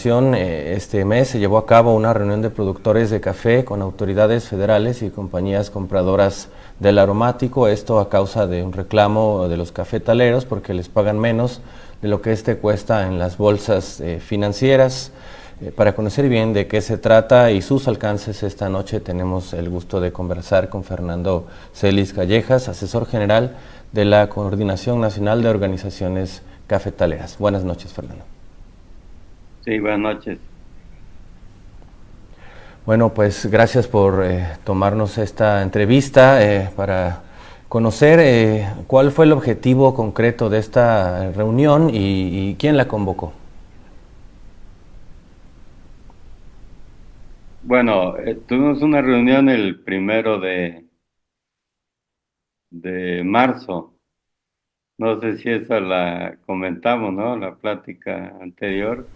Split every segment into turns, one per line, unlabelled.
Coordinación, este mes se llevó a cabo una reunión de productores de café con autoridades federales y compañías compradoras del aromático, esto a causa de un reclamo de los cafetaleros porque les pagan menos de lo que este cuesta en las bolsas financieras. Para conocer bien de qué se trata y sus alcances, esta noche tenemos el gusto de conversar con Fernando Celis Callejas, asesor general de la Coordinación Nacional de Organizaciones Cafetaleras. Buenas noches, Fernando.
Sí, buenas noches.
Bueno, pues gracias por tomarnos esta entrevista para conocer cuál fue el objetivo concreto de esta reunión y quién la convocó.
Bueno, tuvimos una reunión el 1 de marzo. No sé si esa la comentamos, ¿no? La plática anterior.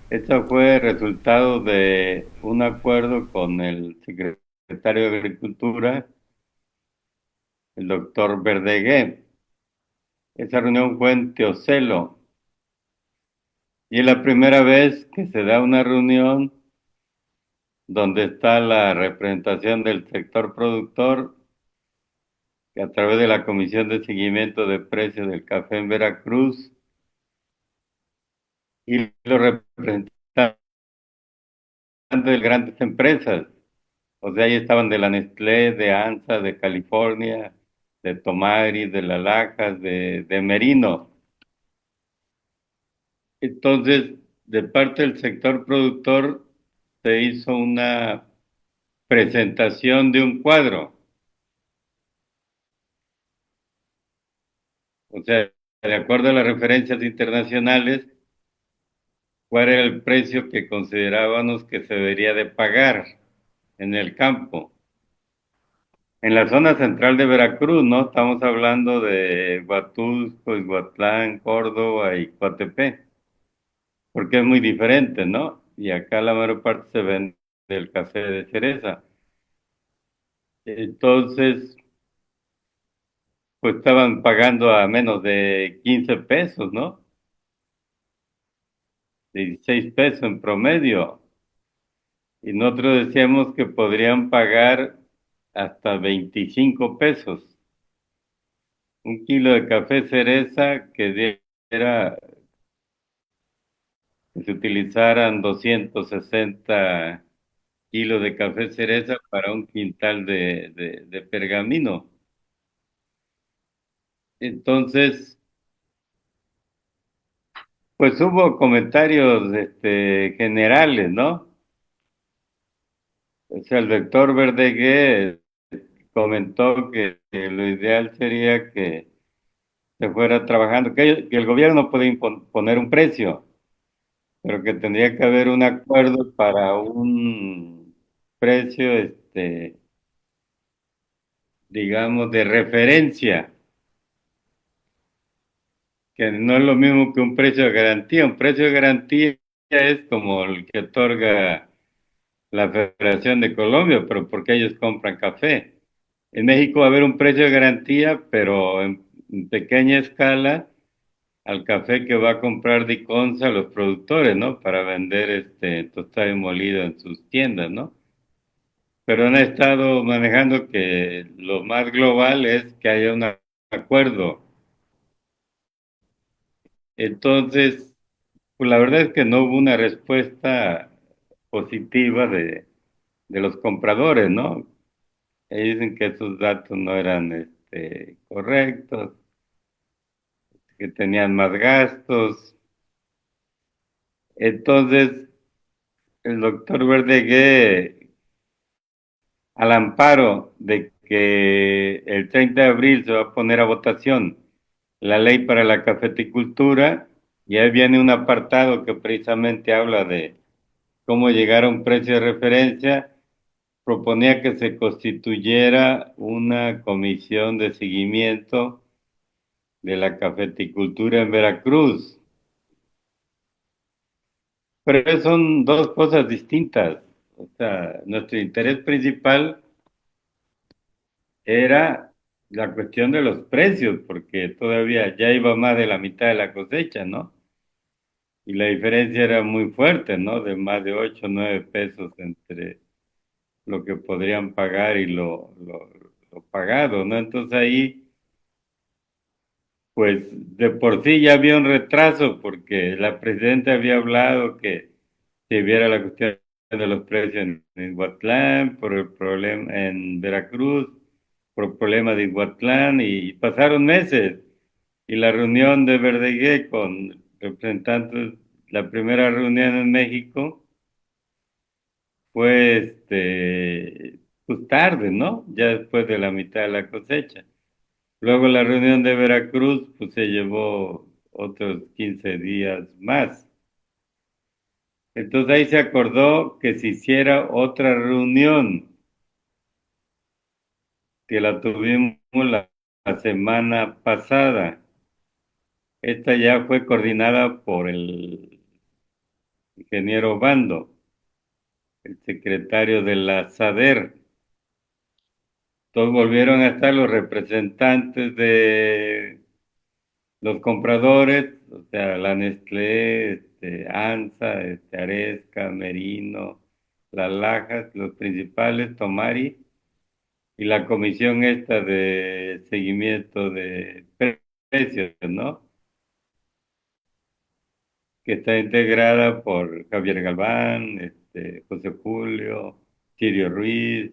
Esta fue resultado de un acuerdo con el secretario de Agricultura, el doctor Verdegué. Esa reunión fue en Teocelo y es la primera vez que se da una reunión donde está la representación del sector productor que a través de la Comisión de Seguimiento de Precios del Café en Veracruz y los representantes de grandes empresas. O sea, ahí estaban de la Nestlé, de ANSA, de California, de Tomari, de La Lajas, de Merino. Entonces, de parte del sector productor se hizo una presentación de un cuadro. O sea, de acuerdo a las referencias internacionales, cuál era el precio que considerábamos que se debería de pagar en el campo. En la zona central de Veracruz, ¿no? Estamos hablando de Huatusco, Ixhuatlán, Córdoba y Coatepec, porque es muy diferente, ¿no? Y acá la mayor parte se vende el café de cereza. Entonces, pues estaban pagando a menos de 15 pesos, ¿no? 16 pesos en promedio. Y nosotros decíamos que podrían pagar hasta 25 pesos. Un kilo de café cereza que diera, que se utilizaran 260 kilos de café cereza para un quintal de pergamino. Entonces, pues hubo comentarios generales, ¿no? O sea, el doctor Verdegué comentó que lo ideal sería que se fuera trabajando, que el gobierno puede poner un precio, pero que tendría que haber un acuerdo para un precio, digamos, de referencia, que no es lo mismo que un precio de garantía. Un precio de garantía es como el que otorga la Federación de Colombia, pero porque ellos compran café. En México va a haber un precio de garantía, pero en pequeña escala al café que va a comprar Diconsa a los productores, ¿no? Para vender tostado y molido en sus tiendas, ¿no? Pero han estado manejando que lo más global es que haya un acuerdo. Entonces, pues la verdad es que no hubo una respuesta positiva de los compradores, ¿no? Ellos dicen que esos datos no eran correctos, que tenían más gastos. Entonces, el doctor Verdegué, al amparo de que el 30 de abril se va a poner a votación la ley para la cafeticultura, y ahí viene un apartado que precisamente habla de cómo llegar a un precio de referencia, proponía que se constituyera una comisión de seguimiento de la cafeticultura en Veracruz. Pero son dos cosas distintas. O sea, nuestro interés principal era la cuestión de los precios, porque todavía ya iba más de la mitad de la cosecha, ¿no? y la diferencia era muy fuerte, ¿no? De más de 8 o 9 pesos entre lo que podrían pagar y lo pagado, ¿no? Entonces ahí, pues de por sí ya había un retraso porque la presidenta había hablado que se viera la cuestión de los precios en Huatlán, por el problema en Veracruz, por el problema de Huatlán, y pasaron meses. Y la reunión de Verdegué con representantes, la primera reunión en México fue pues tarde, ¿no? Ya después de la mitad de la cosecha. Luego la reunión de Veracruz, pues se llevó otros 15 días más. Entonces ahí se acordó que se hiciera otra reunión, que la tuvimos la semana pasada. Esta ya fue coordinada por el ingeniero Bando, el secretario de la SADER. Todos volvieron a estar los representantes de los compradores, o sea, la Nestlé, ANSA, Aresca, Merino, Las Lajas, los principales, Tomari, y la comisión esta de seguimiento de precios, ¿no? Que está integrada por Javier Galván, José Julio, Sirio Ruiz,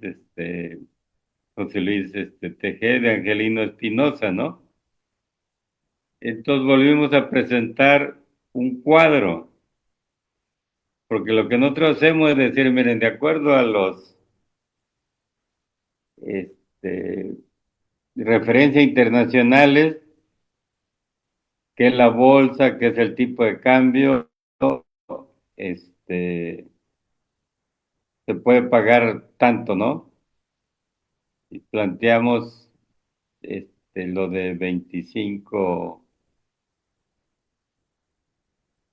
José Luis Tejeda, Angelino Espinosa, ¿no? Entonces volvimos a presentar un cuadro, porque lo que nosotros hacemos es decir, miren, de acuerdo a los este, referencias internacionales, que es la bolsa, que es el tipo de cambio, este, se puede pagar tanto, ¿no? Y planteamos lo de 25,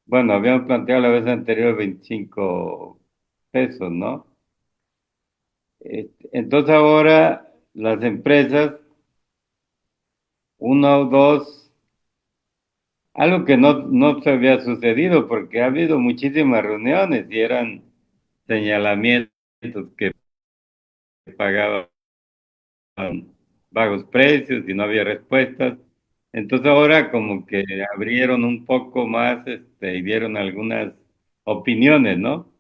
bueno, habíamos planteado la vez anterior 25 pesos, ¿no? Entonces ahora las empresas, una o dos, algo que no se había sucedido porque ha habido muchísimas reuniones y eran señalamientos que pagaban bajos precios y no había respuestas. Entonces ahora como que abrieron un poco más y dieron algunas opiniones, ¿no?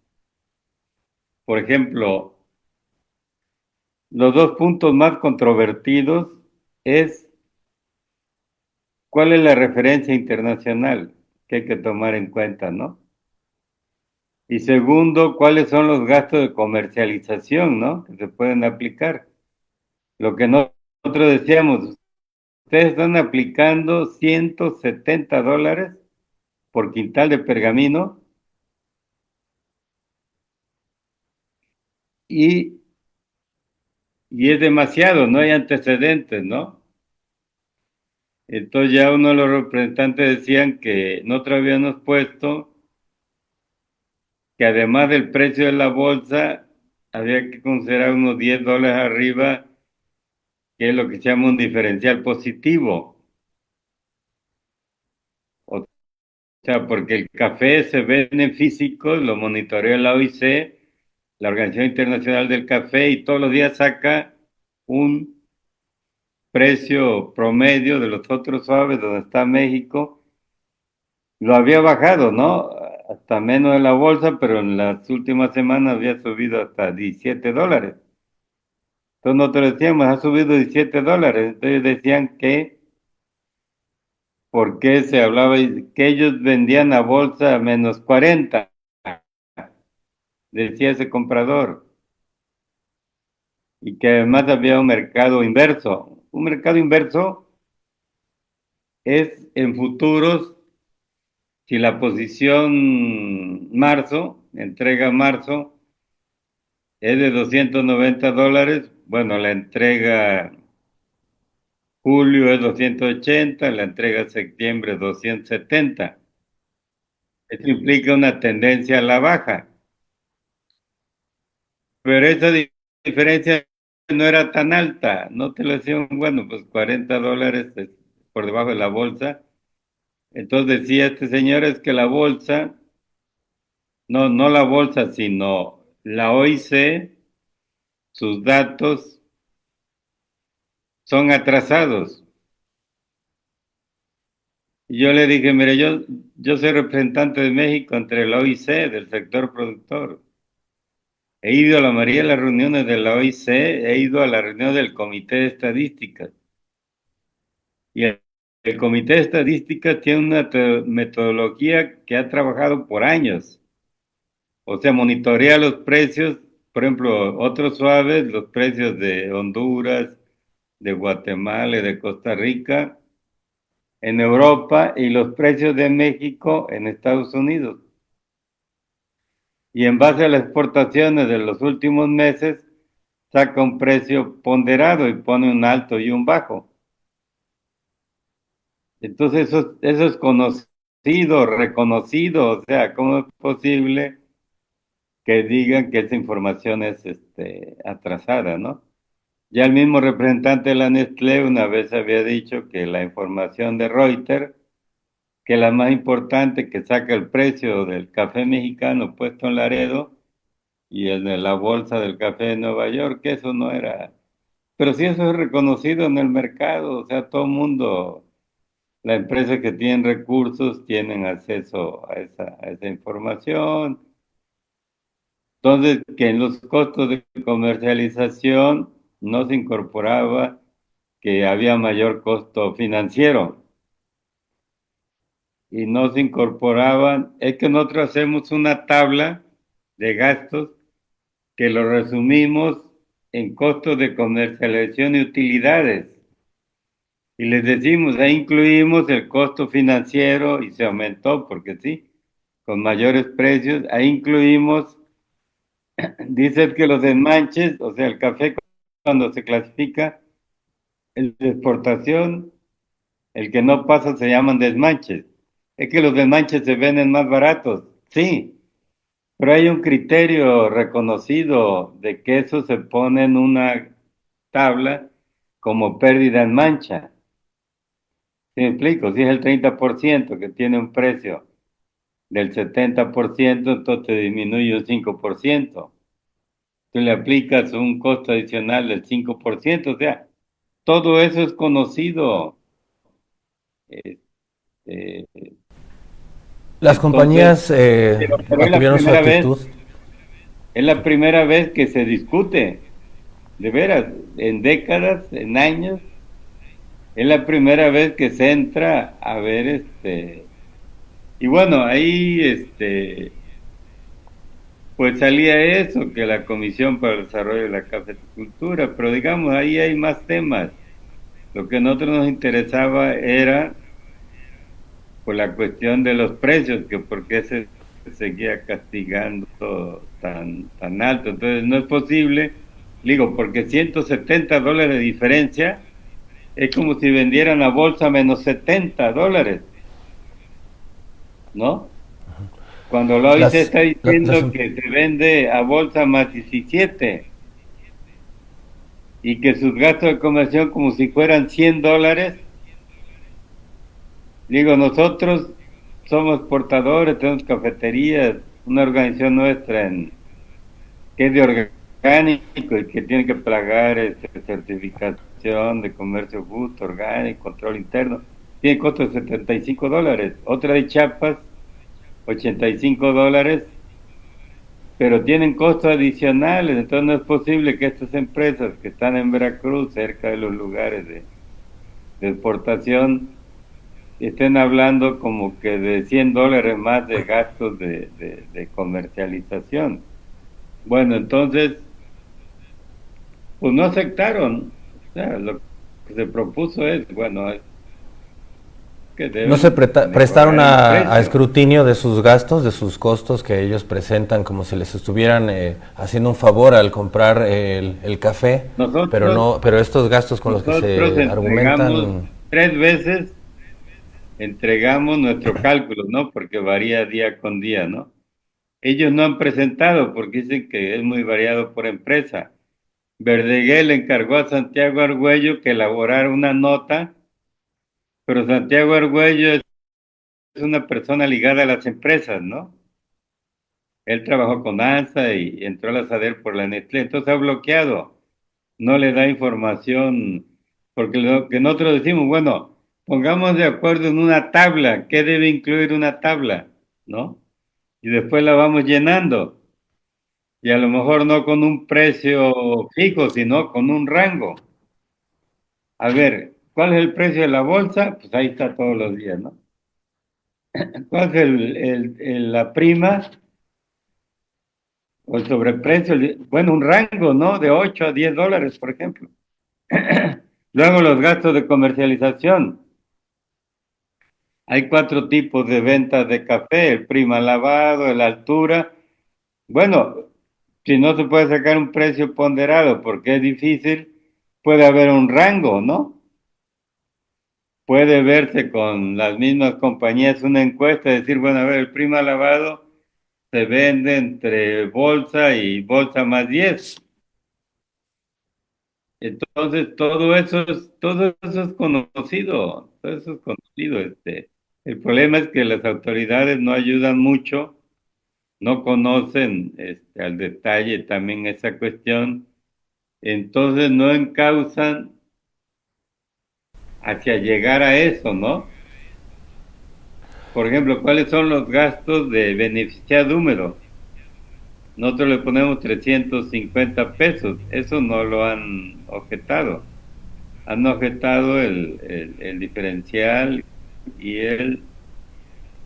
Por ejemplo, los dos puntos más controvertidos es cuál es la referencia internacional que hay que tomar en cuenta, ¿no? Y segundo, cuáles son los gastos de comercialización, ¿no? Que se pueden aplicar. Lo que nosotros decíamos, ustedes están aplicando $170 por quintal de pergamino y, y es demasiado, no hay antecedentes, ¿no? Entonces ya uno de los representantes decían que nosotros habíamos puesto que además del precio de la bolsa, había que considerar unos $10 arriba, que es lo que se llama un diferencial positivo. O sea, porque el café se vende en físico, lo monitorea la OIC, la Organización Internacional del Café, y todos los días saca un precio promedio de los otros suaves, donde está México. Lo había bajado, ¿no? Hasta menos de la bolsa, pero en las últimas semanas había subido hasta $17. Entonces nosotros decíamos, ha subido $17. Entonces decían que, ¿por qué se hablaba? Que ellos vendían a bolsa a -40, decía ese comprador, y que además había un mercado inverso. Un mercado inverso es en futuros, si la posición marzo, entrega marzo, es de $290, bueno, la entrega julio es 280, la entrega septiembre 270. Esto implica una tendencia a la baja, pero esa diferencia no era tan alta, no te lo decían, bueno, pues $40 por debajo de la bolsa, Entonces decía este señor es que la bolsa, no la bolsa, sino la OIC, sus datos son atrasados. Y yo le dije, mire, yo soy representante de México entre la OIC, del sector productor. He ido a la mayoría de las reuniones de la OIC, he ido a la reunión del Comité de Estadísticas. Y el Comité de Estadísticas tiene una metodología que ha trabajado por años. O sea, monitorea los precios, por ejemplo, otros suaves, los precios de Honduras, de Guatemala y de Costa Rica en Europa y los precios de México en Estados Unidos. Y en base a las exportaciones de los últimos meses, saca un precio ponderado y pone un alto y un bajo. Entonces eso es conocido, reconocido, o sea, ¿cómo es posible que digan que esa información es atrasada, ¿no? Ya el mismo representante de la Nestlé una vez había dicho que la información de Reuters, que la más importante que saca el precio del café mexicano puesto en Laredo y el de la bolsa del café de Nueva York, que eso no era. Pero sí eso es reconocido en el mercado, o sea, todo el mundo, las empresas que tienen recursos tienen acceso a esa información. Entonces, que en los costos de comercialización no se incorporaba que había mayor costo financiero y no se incorporaban, es que nosotros hacemos una tabla de gastos que lo resumimos en costos de comercialización y utilidades. Y les decimos, ahí incluimos el costo financiero y se aumentó porque sí, con mayores precios, ahí incluimos, dice que los desmanches, o sea, el café cuando se clasifica, el de exportación, el que no pasa se llaman desmanches. Es que los desmanches se venden más baratos, sí, pero hay un criterio reconocido de que eso se pone en una tabla como pérdida en mancha. ¿Sí me explico? Si es el 30% que tiene un precio del 70%, entonces te disminuye un 5%. Tú le aplicas un costo adicional del 5%, o sea, todo eso es conocido. Este,
Las
entonces,
compañías
pero
mantuvieron su actitud.
es la primera vez que se discute, de veras, en décadas, en años, es la primera vez que se entra a ver y bueno, ahí pues salía eso, que la Comisión para el Desarrollo de la Cafeticultura, pero digamos, ahí hay más temas. Lo que a nosotros nos interesaba era pues la cuestión de los precios, que por qué se seguía castigando tan alto. Entonces no es posible, digo, porque $170 de diferencia es como si vendieran la bolsa menos $70, ¿no? Cuando la OIC
Las,
está
la- las,
diciendo que se vende a bolsa más 17 y que sus gastos de conversión como si fueran $100, digo, nosotros somos portadores, tenemos cafeterías, una organización nuestra que es de orgánico y que tiene que pagar certificación de comercio justo, orgánico, control interno, tiene costo de $75. Otra de Chiapas, $85, pero tienen costos adicionales, entonces no es posible que estas empresas que están en Veracruz, cerca de los lugares de exportación, estén hablando como que de $100 más de gastos de comercialización. Bueno, entonces, pues no aceptaron. O sea, lo que se propuso es, bueno, es que
no se
deben
prestaron
mejorar el
a
precio.
escrutinio de sus gastos, de sus costos que ellos presentan como si les estuvieran haciendo un favor al comprar el café, pero
Nosotros,
no, pero estos gastos con los que
nosotros
se
entregamos
argumentan.
3 veces, entregamos nuestro cálculo, ¿no? Porque varía día con día, ¿no? Ellos no han presentado porque dicen que es muy variado por empresa. Verdeguer le encargó a Santiago Argüello que elaborara una nota, pero Santiago Argüello una persona ligada a las empresas, ¿no? Él trabajó con ANSA y entró a la SADER por la Nestlé, entonces ha bloqueado, no le da información, porque lo que nosotros decimos, bueno, pongamos de acuerdo en una tabla, ¿qué debe incluir una tabla? ¿No? Y después la vamos llenando, y a lo mejor no con un precio fijo, sino con un rango. A ver, ¿cuál es el precio de la bolsa? Pues ahí está todos los días, ¿no? ¿Cuál es la prima o el sobreprecio? Bueno, un rango, ¿no? De 8 a 10 dólares, por ejemplo. Luego los gastos de comercialización. Hay 4 tipos de ventas de café, el prima lavado, el altura. Bueno, si no se puede sacar un precio ponderado porque es difícil, puede haber un rango, ¿no? Puede verse con las mismas compañías una encuesta, decir, bueno, a ver, el prima lavado se vende entre bolsa y bolsa más 10. Entonces, todo eso es conocido, todo eso es conocido. El problema es que las autoridades no ayudan mucho, no conocen al detalle también esa cuestión, entonces no encausan hacia llegar a eso, ¿no? Por ejemplo, ¿cuáles son los gastos de beneficiado húmedo? Nosotros le ponemos 350 pesos, eso no lo han objetado. Han objetado el diferencial y el...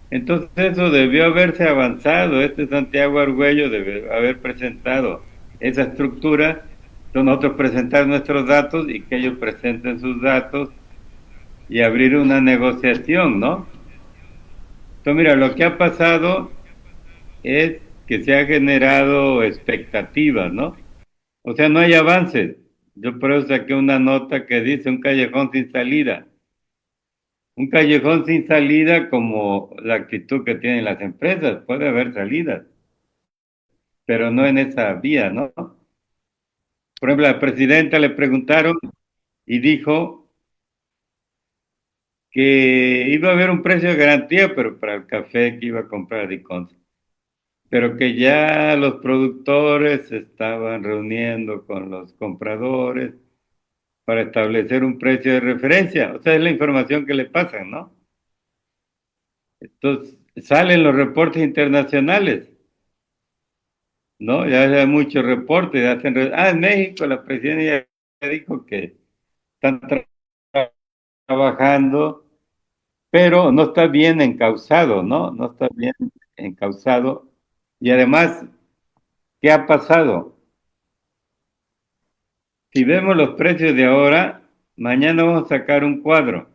Entonces eso debió haberse avanzado. Santiago Argüello debe haber presentado esa estructura, entonces nosotros presentar nuestros datos y que ellos presenten sus datos y abrir una negociación, ¿no? Entonces mira, lo que ha pasado es que se ha generado expectativas, ¿no? O sea, no hay avances. Yo por eso saqué una nota que dice un callejón sin salida. Un callejón sin salida como la actitud que tienen las empresas. Puede haber salidas, pero no en esa vía, ¿no? Por ejemplo, a la presidenta le preguntaron y dijo que iba a haber un precio de garantía, pero para el café que iba a comprar Diconsa. Pero que ya los productores se estaban reuniendo con los compradores para establecer un precio de referencia. O sea, es la información que le pasan, ¿no? Entonces, salen los reportes internacionales, ¿no? Ya hay muchos reportes. En México la presidenta ya dijo que están trabajando, pero no está bien encausado, ¿no? No está bien encausado. Y además, ¿qué ha pasado? Si vemos los precios de ahora, mañana vamos a sacar un cuadro.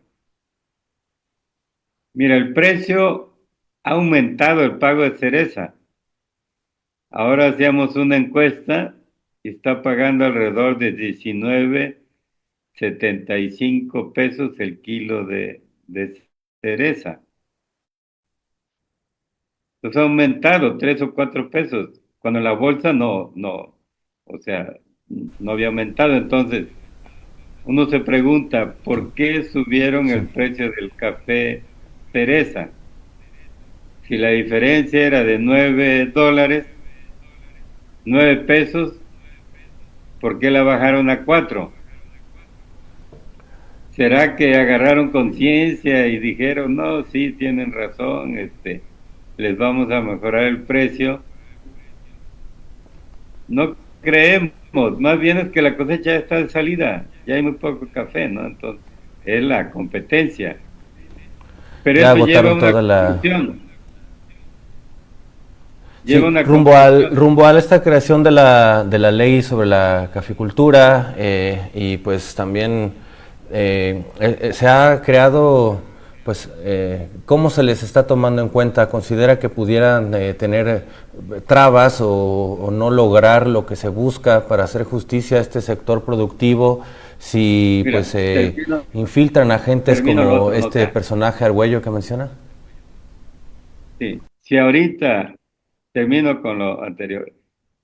Mira, el precio ha aumentado el pago de cereza. Ahora hacíamos una encuesta y está pagando alrededor de 19.75 pesos el kilo de cereza. Entonces ha aumentado 3 o 4 pesos, cuando la bolsa o sea, no había aumentado. Entonces, uno se pregunta, ¿por qué subieron
Sí.
el precio del café cereza? Si la diferencia era de 9 dólares, 9 pesos, ¿por qué la bajaron a 4? ¿Será que agarraron conciencia y dijeron, no, sí, tienen razón, les vamos a mejorar el precio? No creemos, más bien es que la cosecha ya está de salida, ya hay muy poco café, ¿no? Entonces, es la competencia. Pero
Ya
eso lleva a
agotaron
una
toda la...
conclusión, lleva a
Sí,
una conclusión.
rumbo a esta creación de la ley sobre la caficultura y pues también se ha creado, pues, ¿cómo se les está tomando en cuenta? ¿Considera que pudieran tener trabas o no lograr lo que se busca para hacer justicia a este sector productivo si
Mira,
pues se
termino,
infiltran agentes
termino la
como
otra
este
nota.
personaje Argüello que menciona?
Sí, si ahorita, termino con lo anterior,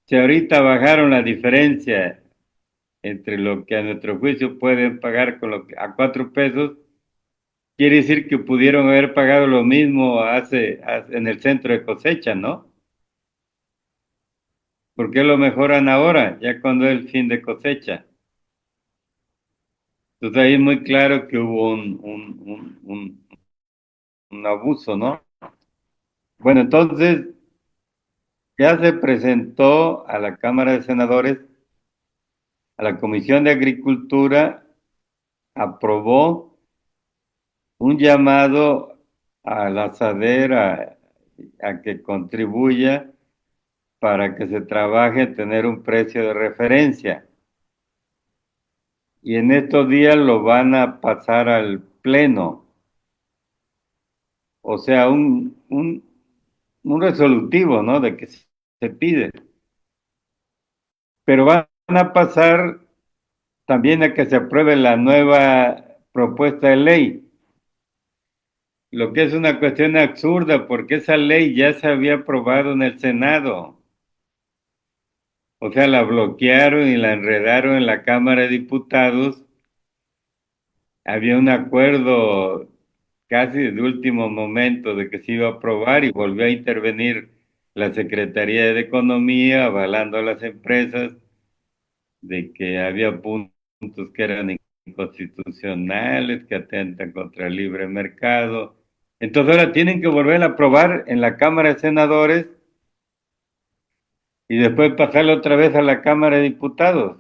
si ahorita bajaron la diferencia entre lo que a nuestro juicio pueden pagar con lo que a 4 pesos, quiere decir que pudieron haber pagado lo mismo en el centro de cosecha, ¿no? ¿Por qué lo mejoran ahora, ya cuando es el fin de cosecha? Entonces ahí es muy claro que hubo un abuso, ¿no? Bueno, entonces ya se presentó a la Cámara de Senadores, a la Comisión de Agricultura, aprobó un llamado a la SADER a que contribuya para que se trabaje en tener un precio de referencia. Y en estos días lo van a pasar al Pleno, o sea, un resolutivo, ¿no? De que se pide. Pero van a pasar también a que se apruebe la nueva propuesta de ley, lo que es una cuestión absurda porque esa ley ya se había aprobado en el Senado. O sea, la bloquearon y la enredaron en la Cámara de Diputados. Había un acuerdo casi de último momento de que se iba a aprobar y volvió a intervenir la Secretaría de Economía avalando a las empresas de que había puntos que eran inconstitucionales, que atentan contra el libre mercado. Entonces ahora tienen que volver a aprobar en la Cámara de Senadores y después pasarlo otra vez a la Cámara de Diputados.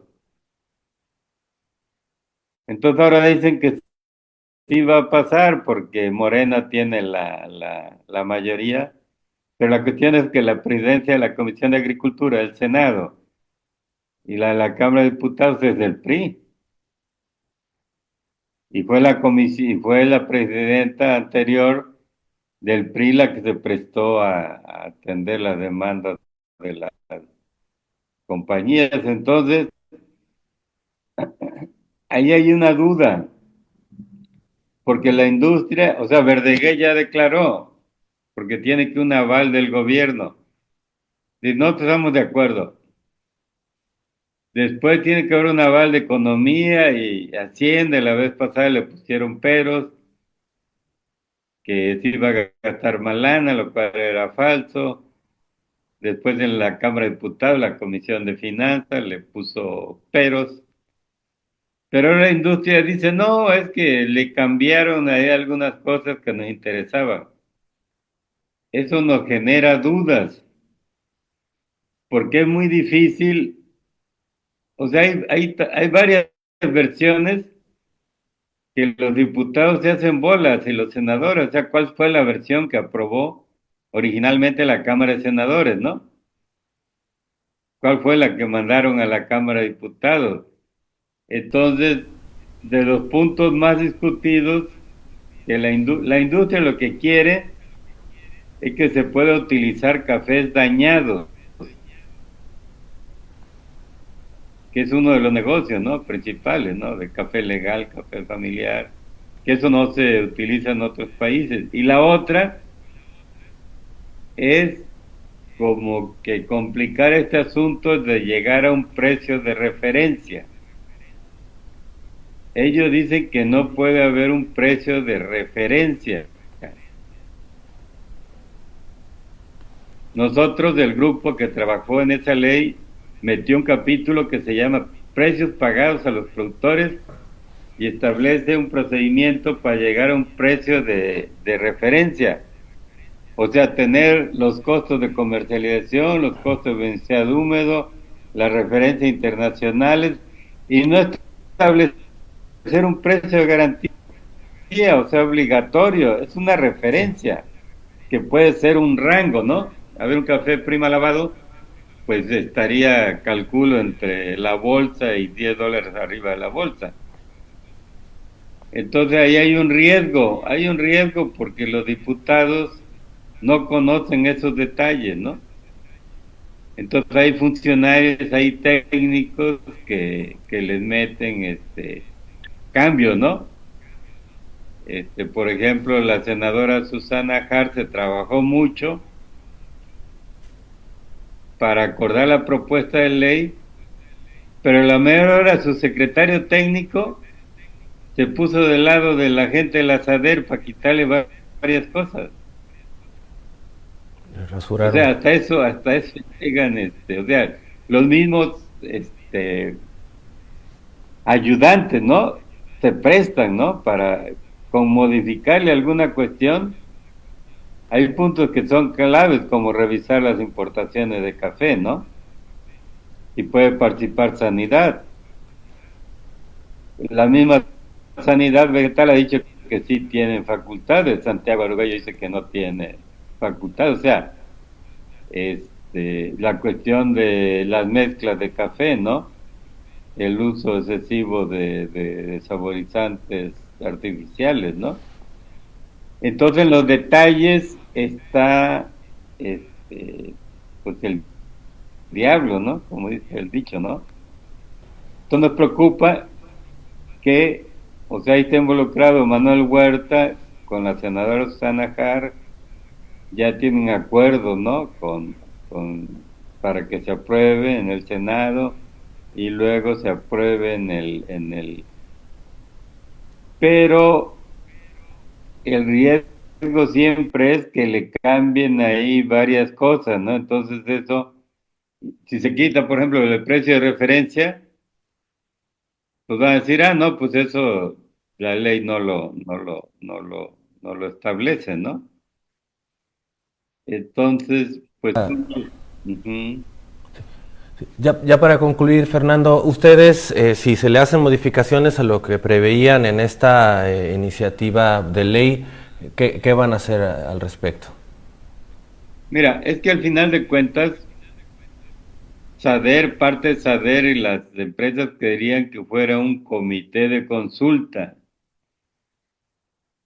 Entonces ahora dicen que sí va a pasar porque Morena tiene la mayoría, pero la cuestión es que la presidencia de la Comisión de Agricultura del Senado y la Cámara de Diputados es del PRI. Y fue la comisión, fue la presidenta anterior del PRI la que se prestó a atender las demandas de las compañías. Entonces, ahí hay una duda, porque la industria, o sea, Verdeguer ya declaró, porque tiene que un aval del gobierno. Si no estamos de acuerdo. Después tiene que haber un aval de economía y Hacienda. La vez pasada le pusieron peros, que se iba a gastar más lana, lo cual era falso. Después en la Cámara de Diputados, la Comisión de Finanzas le puso peros. Pero ahora la industria dice, no, es que le cambiaron ahí algunas cosas que nos interesaban. Eso nos genera dudas, porque es muy difícil, o sea, hay varias versiones que los diputados se hacen bolas y los senadores, o sea, ¿cuál fue la versión que aprobó originalmente la Cámara de Senadores, no? ¿Cuál fue la que mandaron a la Cámara de Diputados? Entonces, de los puntos más discutidos, que la industria lo que quiere es que se pueda utilizar cafés dañados, que es uno de los negocios, ¿no? Principales, ¿no? De café legal, café familiar, que eso no se utiliza en otros países. Y la otra es como que complicar este asunto de llegar a un precio de referencia. Ellos dicen que no puede haber un precio de referencia. Nosotros, del grupo que trabajó en esa ley, metió un capítulo que se llama Precios pagados a los productores y establece un procedimiento para llegar a un precio de referencia. O sea, tener los costos de comercialización, los costos de beneficiado húmedo, las referencias internacionales y no establecer un precio de garantía, o sea, obligatorio. Es una referencia que puede ser un rango, ¿no? A ver, un café prima lavado, pues estaría, calculo, entre la bolsa y $10 arriba de la bolsa. Entonces ahí hay un riesgo porque los diputados no conocen esos detalles, ¿no? Entonces hay funcionarios, hay técnicos que les meten cambios, ¿no? Por ejemplo, la senadora Susana Jarce trabajó mucho para acordar la propuesta de ley, pero a la mejor hora su secretario técnico se puso del lado de la gente de la SADER para quitarle varias cosas. O
Rasuraron.
sea, hasta eso llegan, o sea, los mismos, ayudantes, ¿no? Se prestan, ¿no? Para, con modificarle alguna cuestión, hay puntos que son claves, como revisar las importaciones de café, ¿no? Y puede participar sanidad. La misma sanidad vegetal ha dicho que sí tienen facultades. Santiago Arguello dice que no tiene facultad. O sea, la cuestión de las mezclas de café, ¿no? El uso excesivo de saborizantes artificiales, ¿no? Entonces, en los detalles está, pues, el diablo, ¿no? Como dice el dicho, ¿no? Entonces, nos preocupa que, o sea, ahí está involucrado Manuel Huerta con la senadora Susana Jar, ya tienen acuerdos, ¿no? Para que se apruebe en el Senado y luego se apruebe pero el riesgo siempre es que le cambien ahí varias cosas, ¿no? Entonces eso, si se quita, por ejemplo, el precio de referencia, pues van a decir, ah, no, pues eso la ley no lo establece, ¿no? Entonces, pues, ujú.
Ya para concluir, Fernando, ustedes, si se le hacen modificaciones a lo que preveían en esta iniciativa de ley, ¿qué van a hacer al respecto?
Mira, es que al final de cuentas, SADER, parte de SADER y las empresas querían que fuera un comité de consulta.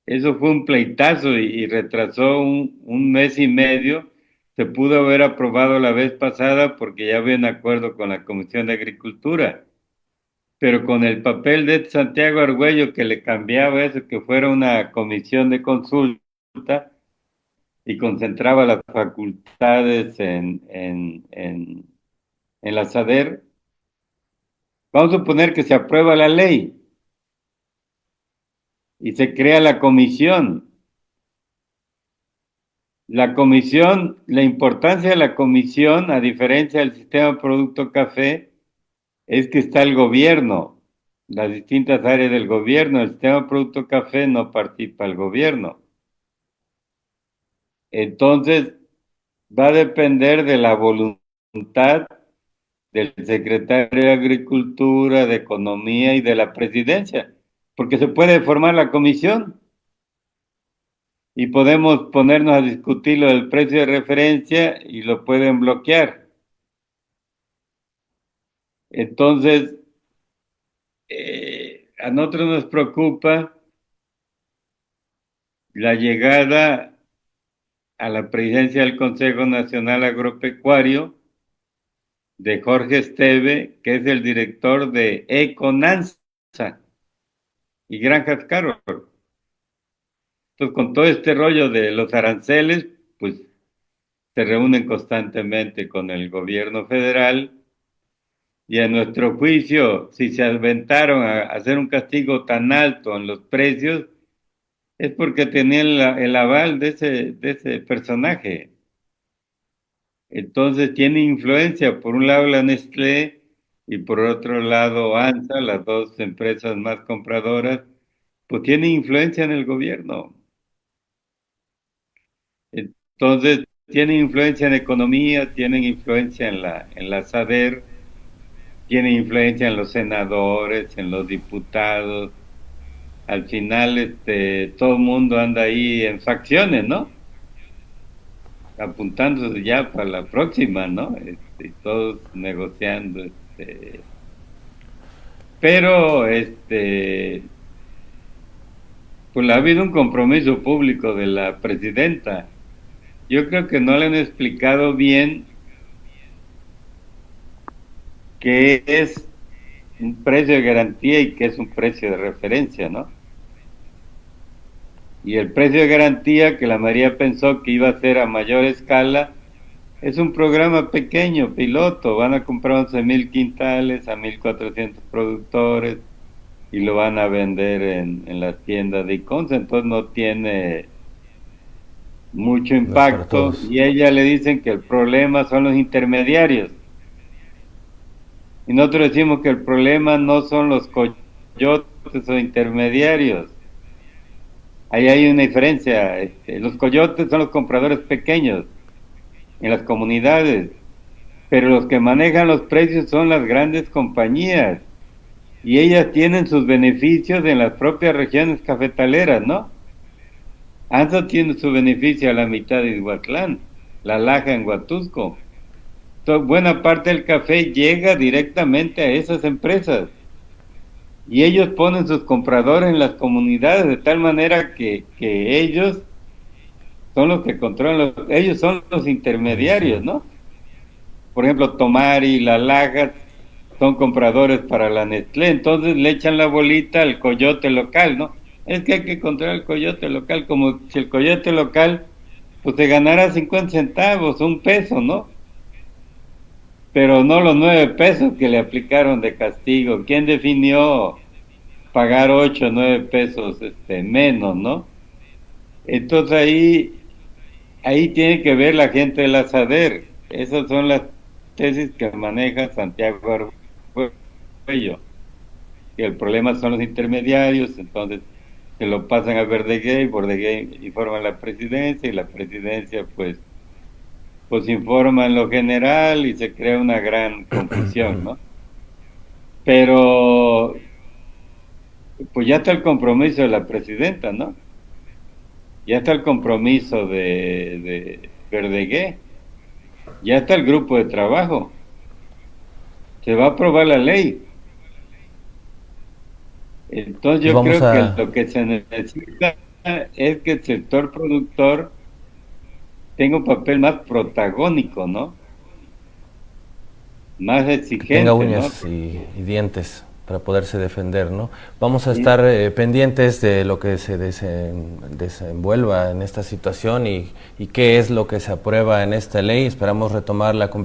Eso fue un pleitazo y retrasó un mes y medio. Se pudo haber aprobado la vez pasada porque ya había un acuerdo con la Comisión de Agricultura, pero con el papel de Santiago Argüello que le cambiaba eso, que fuera una comisión de consulta y concentraba las facultades en la SADER, vamos a suponer que se aprueba la ley y se crea la comisión. La comisión, la importancia de la comisión, a diferencia del sistema Producto Café, es que está el gobierno, las distintas áreas del gobierno. El sistema Producto Café no participa el gobierno. Entonces, va a depender de la voluntad del secretario de Agricultura, de Economía y de la presidencia, porque se puede formar la comisión y podemos ponernos a discutir lo del precio de referencia y lo pueden bloquear. Entonces, a nosotros nos preocupa la llegada a la presidencia del Consejo Nacional Agropecuario de Jorge Esteve, que es el director de Econanza y Granjas Carol. Entonces, con todo este rollo de los aranceles, pues se reúnen constantemente con el gobierno federal y a nuestro juicio, si se aventaron a hacer un castigo tan alto en los precios, es porque tenían el aval de ese personaje. Entonces tiene influencia, por un lado la Nestlé y por otro lado ANSA, las dos empresas más compradoras, pues tiene influencia en el gobierno. Entonces tienen influencia en economía, tienen influencia en la SADER, tienen influencia en los senadores, en los diputados. Al final, todo el mundo anda ahí en facciones, ¿no? Apuntándose ya para la próxima, ¿no? Y todos negociando, pero, pues ha habido un compromiso público de la presidenta. Yo creo que no le han explicado bien qué es un precio de garantía y qué es un precio de referencia, ¿no? Y el precio de garantía, que la María pensó que iba a ser a mayor escala, es un programa pequeño, piloto. Van a comprar 11,000 quintales a 1,400 productores. y lo van a vender en las tiendas de e-commerce, entonces no tiene mucho
No es para
impacto
todos.
y a ella le dicen que el problema son los intermediarios. Y nosotros decimos que el problema no son los coyotes o intermediarios. Ahí hay una diferencia. Los coyotes son los compradores pequeños en las comunidades, pero los que manejan los precios son las grandes compañías y ellas tienen sus beneficios en las propias regiones cafetaleras, ¿no? ANSA tiene su beneficio a la mitad de Ixhuatlán, La Laja en Huatusco. Buena parte del café llega directamente a esas empresas y ellos ponen sus compradores en las comunidades de tal manera que ellos son los que controlan, ellos son los
Sí, sí.
intermediarios, ¿no? Por ejemplo, Tomari, La Laja son compradores para la Nestlé, entonces le echan la bolita al coyote local, ¿no? Es que hay que controlar al coyote local, como si el coyote local pues se ganara 50 centavos, un peso, ¿no? Pero no los 9 pesos que le aplicaron de castigo. ¿Quién definió pagar 8 o 9 pesos menos, ¿no? Entonces ahí tiene que ver la gente del ASADER. Esas son las tesis que maneja Santiago Arguello. Que el problema son los intermediarios, entonces se lo pasan a Verdeguer informa a la presidencia y la presidencia pues informa en lo general y se crea una gran confusión, ¿no? Pero pues ya está el compromiso de la presidenta, ¿no? Ya está el compromiso de Verdeguer, ya está el grupo de trabajo, se va a aprobar la ley. Entonces
Pues
yo
vamos
creo que
a,
lo que se necesita es que el sector productor tenga un papel más protagónico, ¿no? Más
que tenga
exigente, ¿no?
uñas y dientes para poderse defender, ¿no? Vamos a
Y
estar pendientes de lo que se desenvuelva en esta situación y qué es lo que se aprueba en esta ley. Esperamos retomar la conversación